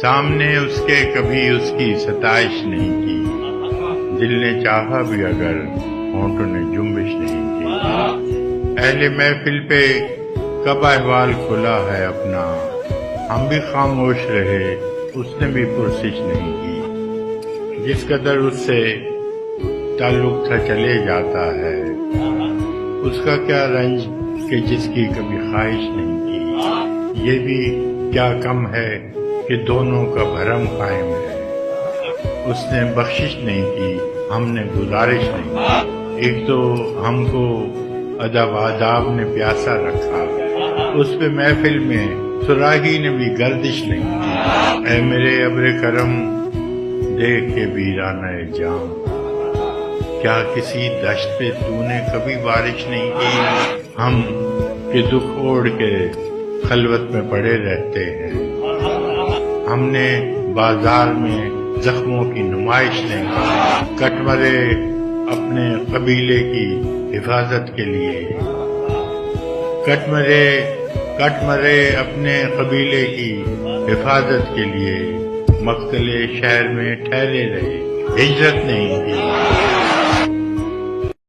سامنے اس کے کبھی اس کی ستائش نہیں کی، دل نے چاہا بھی اگر ہونٹوں نے جنبش نہیں کی۔ اہل محفل پہ کب احوال کھلا ہے اپنا، ہم بھی خاموش رہے اس نے بھی پرسش نہیں کی۔ جس قدر اس سے تعلق تھا چلے جاتا ہے، اس کا کیا رنج کہ جس کی کبھی خواہش نہیں کی۔ یہ بھی کیا کم ہے کہ دونوں کا بھرم قائم ہے، اس نے بخشش نہیں کی، ہم نے گزارش نہیں کی۔ ایک تو ہم کو ادب آداب نے پیاسا رکھا، اس پہ محفل میں صراحی نے بھی گردش نہیں کی۔ اے میرے ابر کرم دیکھ کے ویرانہ جام، کیا کسی دشت پہ تو نے کبھی بارش نہیں کی؟ ہم کہ دکھ اوڑھ کے خلوت میں پڑے رہتے ہیں، ہم نے بازار میں زخموں کی نمائش نہیں کی۔ کٹ مرے اپنے قبیلے کی حفاظت کے لیے، کٹ مرے اپنے قبیلے کی حفاظت کے لیے، مقتل شہر میں ٹھہرے رہے، ہجرت نہیں کی۔